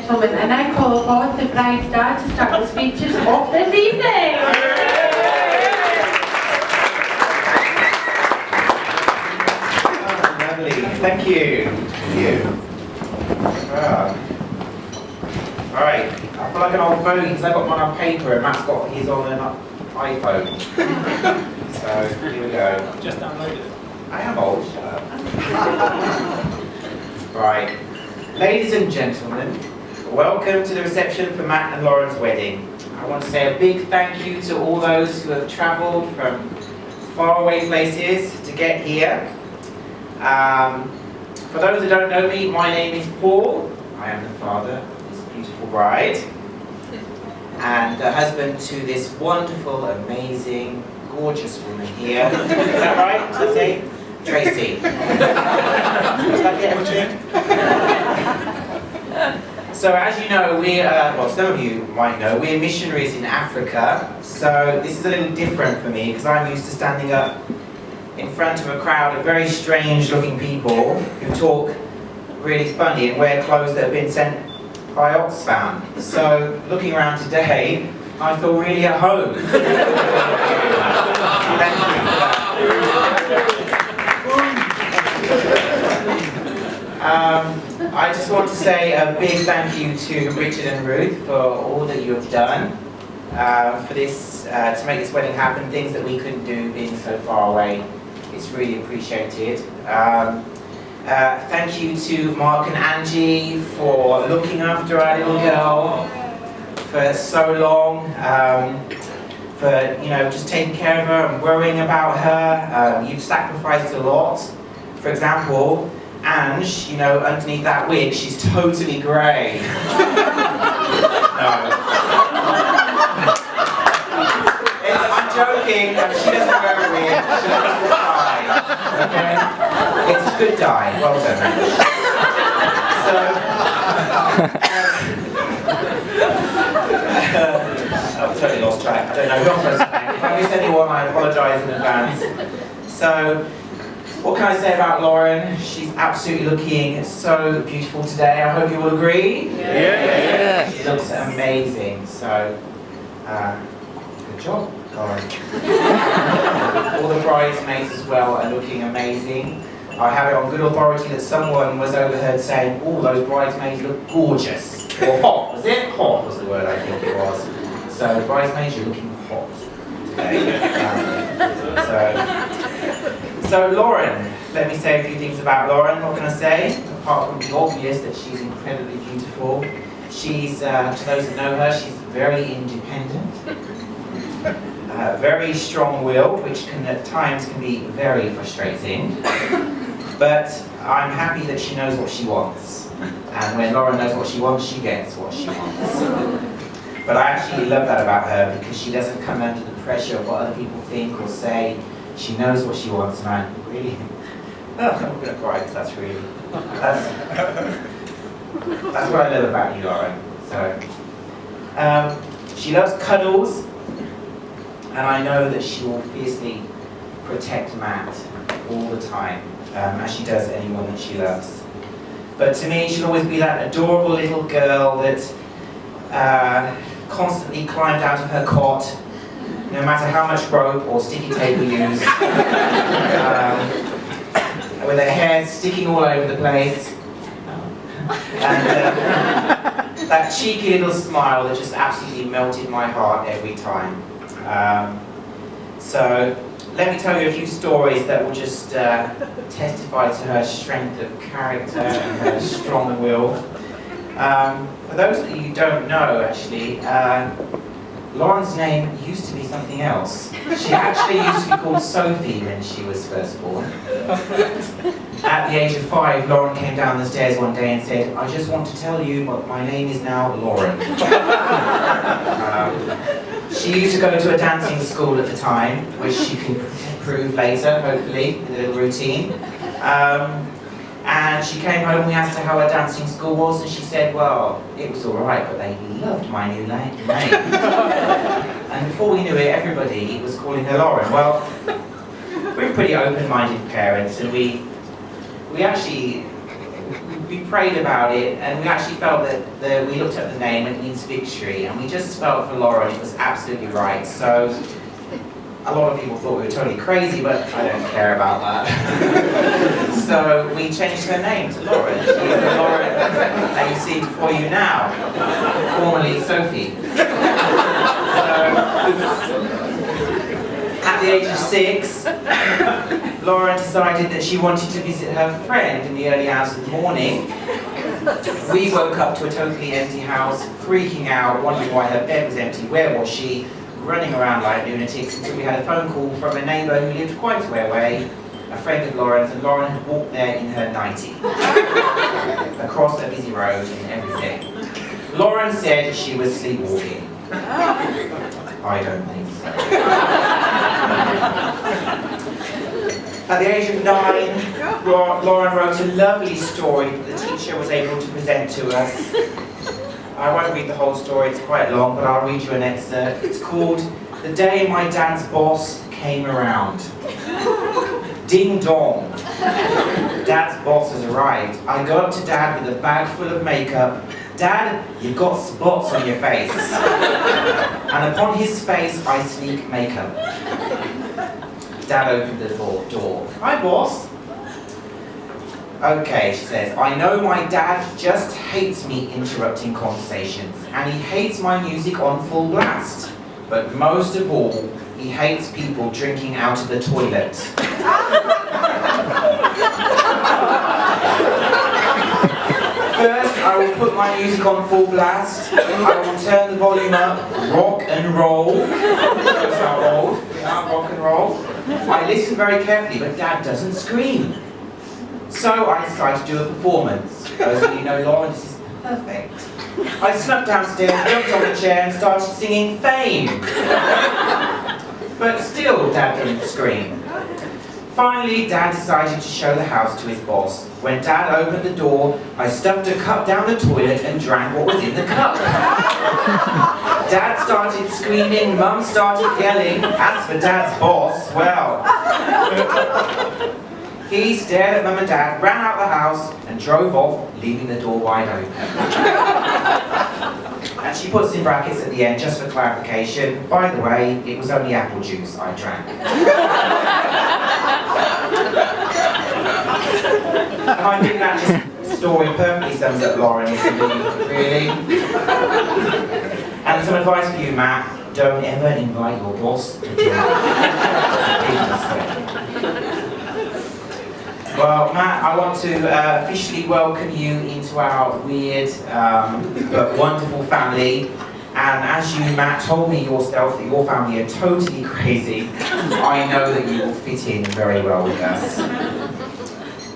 gentlemen, I now call upon the bride's dad to start the speeches of this evening. Thank you. Alright, I feel like an old phone because I got mine on paper and Matt's got his on an iPhone. So, here we go. Just downloaded it. I am old, shut up. Right. Ladies and gentlemen, welcome to the reception for Matt and Lauren's wedding. I want to say a big thank you to all those who have travelled from faraway places to get here. For those who don't know me, my name is Paul. I am the father of this beautiful bride and the husband to this wonderful, amazing, gorgeous woman here. Is that right? Did I say? Tracy. Did I get everything? So as you know, well, some of you might know, we're missionaries in Africa. So this is a little different for me because I'm used to standing up in front of a crowd of very strange looking people who talk really funny and wear clothes that have been sent by Oxfam. So looking around today, I feel really at home. Thank you for that. I just want to say a big thank you to Richard and Ruth for all that you have done for this, to make this wedding happen, things that we couldn't do being so far away. It's really appreciated. Thank you to Mark and Angie for looking after our little girl for so long, for just taking care of her and worrying about her. You've sacrificed a lot. For example, Ange, underneath that wig, she's totally grey. No. I'm joking, she doesn't wear a wig, she looks fine. Okay? It's a good dye, well done. I've totally lost track, I don't know who I'm supposed to thank. If I miss anyone, I apologise in advance. So, what can I say about Lauren? She's absolutely looking so beautiful today. I hope you will agree. Yeah. She looks amazing. So, good job, Lauren. All the bridesmaids as well are looking amazing. I have it on good authority that someone was overheard saying, "Oh, those bridesmaids look gorgeous." Or hot, was it? Hot was the word I think it was. So, bridesmaids, you're looking hot today. So Lauren, let me say a few things about Lauren. What can I say? Apart from the obvious that she's incredibly beautiful. She's, to those that know her, she's very independent. Very strong-willed, which at times can be very frustrating. But I'm happy that she knows what she wants. And when Lauren knows what she wants, she gets what she wants. But I actually love that about her because she doesn't come under the pressure of what other people think or say. She knows what she wants, and I'm really, I'm going to cry because that's what I love about you, Lauren. So, she loves cuddles, and I know that she will fiercely protect Matt all the time, as she does anyone that she loves. But to me, she'll always be that adorable little girl that constantly climbed out of her cot, no matter how much rope or sticky tape we use, with her hair sticking all over the place, and that cheeky little smile that just absolutely melted my heart every time. So let me tell you a few stories that will just testify to her strength of character and her strong will. For those that you don't know, actually, Lauren's name used to be something else. She actually used to be called Sophie when she was first born. At the age of 5, Lauren came down the stairs one day and said, "I just want to tell you my name is now Lauren." She used to go to a dancing school at the time, which she can prove later, hopefully, in a little routine. And she came home and we asked her how her dancing school was, and she said, well, it was alright, but they loved my new name. And before we knew it, everybody was calling her Lauren. Well, we're pretty open-minded parents, and we actually we prayed about it, and we actually felt that we looked at the name, it means victory, and we just felt for Lauren it was absolutely right. So a lot of people thought we were totally crazy, but I don't care about that. So we changed her name to Lauren. She's the Lauren that you see before you now, formerly Sophie. At the age of 6, Lauren decided that she wanted to visit her friend in the early hours of the morning. We woke up to a totally empty house, freaking out, wondering why her bed was empty, where was she, running around like lunatics, until we had a phone call from a neighbour who lived quite a way away, a friend of Lauren's, and Lauren had walked there in her 90, across a busy road and everything. Lauren said she was sleepwalking. I don't think so. At the age of 9, Lauren wrote a lovely story that the teacher was able to present to us. I won't read the whole story, it's quite long, but I'll read you an excerpt. It's called The Day My Dad's Boss Came Around. Ding dong. Dad's boss has arrived. I go up to Dad with a bag full of makeup. Dad, you've got spots on your face. And upon his face, I sneak makeup. Dad opened the door. Hi, boss. Okay, she says, I know my dad just hates me interrupting conversations, and he hates my music on full blast. But most of all, he hates people drinking out of the toilet. First, I will put my music on full blast. I will turn the volume up, rock and roll. That's how old. Yeah, rock and roll. I listen very carefully, but Dad doesn't scream. So I decided to do a performance. Those of you know Lauren, this is perfect. I snuck downstairs, jumped on the chair and started singing Fame. But still, Dad didn't scream. Finally, Dad decided to show the house to his boss. When Dad opened the door, I stuffed a cup down the toilet and drank what was in the cup. Dad started screaming, Mum started yelling. As for Dad's boss, well... He stared at Mum and Dad, ran out the house, and drove off, leaving the door wide open. And she puts in brackets at the end, just for clarification, by the way, it was only apple juice I drank. And I think that just story perfectly sums up Lauren, really. And some advice for you, Matt, don't ever invite your boss to dinner. Well, Matt, I want to officially welcome you into our weird but wonderful family. And as you, Matt, told me yourself that your family are totally crazy, I know that you will fit in very well with us.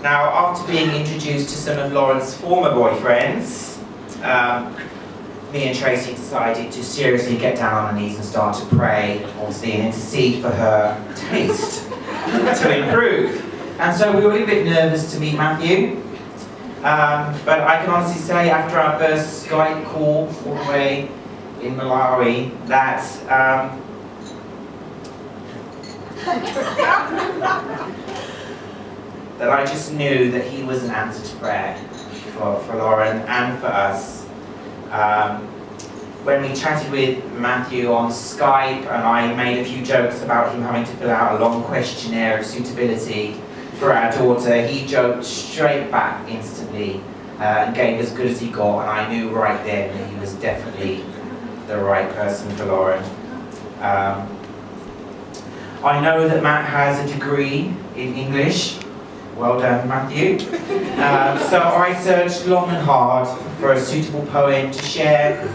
Now, after being introduced to some of Lauren's former boyfriends, me and Tracy decided to seriously get down on our knees and start to pray, obviously, and intercede for her taste to improve. And so we were a little bit nervous to meet Matthew, but I can honestly say after our first Skype call all the way in Malawi that that I just knew that he was an answer to prayer for Lauren and for us. When we chatted with Matthew on Skype and I made a few jokes about him having to fill out a long questionnaire of suitability for our daughter, he joked straight back instantly and gave as good as he got, and I knew right then that he was definitely the right person for Lauren. I know that Matt has a degree in English. Well done, Matthew. So I searched long and hard for a suitable poem to share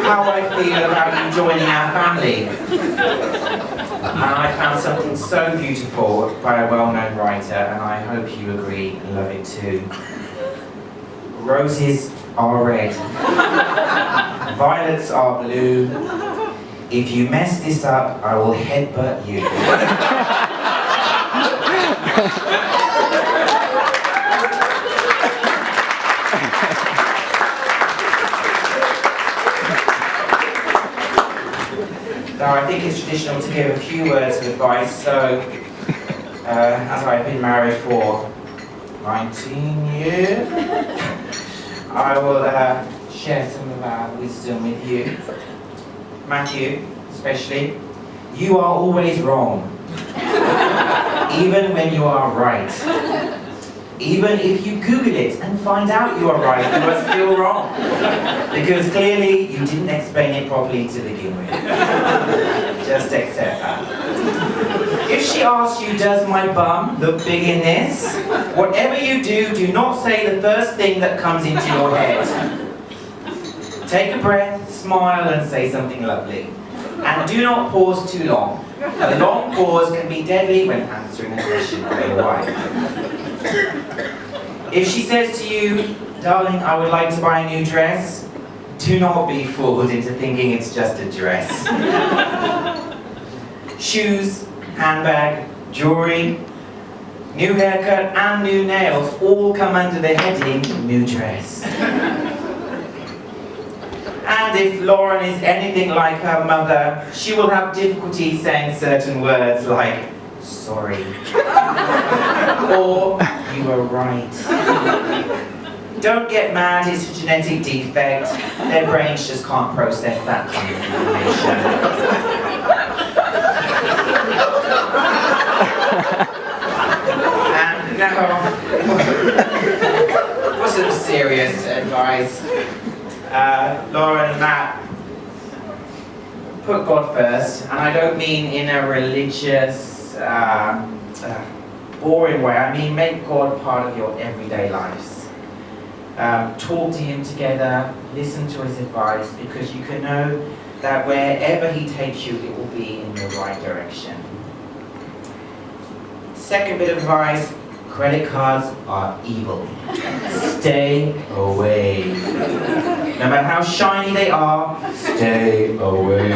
how I feel about you joining our family. And I found something so beautiful by a well-known writer, and I hope you agree and love it too. Roses are red, violets are blue. If you mess this up, I will headbutt you. Now, I think it's traditional to give a few words of advice, so as I've been married for 19 years, I will share some of our wisdom with you. Matthew, especially, you are always wrong, even when you are right. Even if you Google it and find out you are right, you are still wrong. Because clearly you didn't explain it properly to begin with. Just accept that. If she asks you, does my bum look big in this? Whatever you do, do not say the first thing that comes into your head. Take a breath, smile and say something lovely. And do not pause too long. A long pause can be deadly when answering a question of your wife. If she says to you, darling, I would like to buy a new dress, do not be fooled into thinking it's just a dress. Shoes, handbag, jewelry, new haircut and new nails all come under the heading new dress. And if Lauren is anything like her mother, she will have difficulty saying certain words like, sorry. Or, you are right. Don't get mad, it's a genetic defect. Their brains just can't process that kind of information. And now, for some serious advice, Lauren and Matt, put God first, and I don't mean in a religious, boring way. I mean make God part of your everyday lives. Talk to Him together, listen to His advice, because you can know that wherever He takes you, it will be in the right direction. Second bit of advice, credit cards are evil. Stay away. No matter how shiny they are, stay away.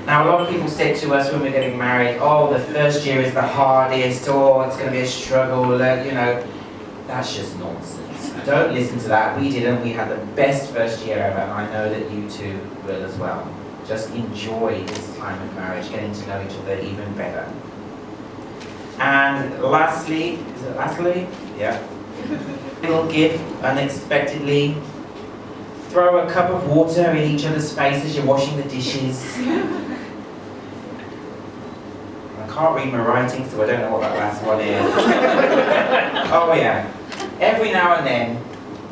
Now, a lot of people say to us when we're getting married, oh, the first year is the hardest, or it's going to be a struggle, you know. That's just nonsense. Don't listen to that. We didn't. We had the best first year ever, and I know that you too will as well. Just enjoy this time of marriage, getting to know each other even better. And lastly, is it lastly? Yeah. Little gift unexpectedly. Throw a cup of water in each other's face as you're washing the dishes. I can't read my writing, so I don't know what that last one is. Oh yeah. Every now and then,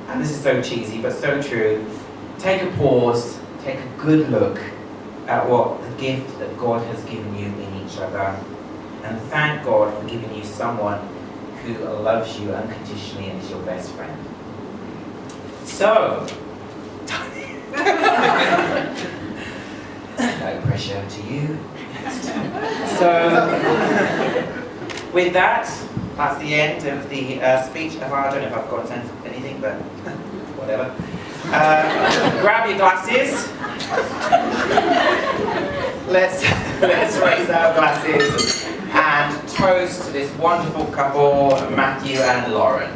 and this is so cheesy but so true, take a pause, take a good look at what the gift that God has given you in each other, and thank God for giving you someone who loves you unconditionally and is your best friend. So, no pressure to you. So, with that, that's the end of the speech. I don't know if I've got anything, but whatever. Grab your glasses. Let's raise our glasses and toast to this wonderful couple, Matthew and Lauren.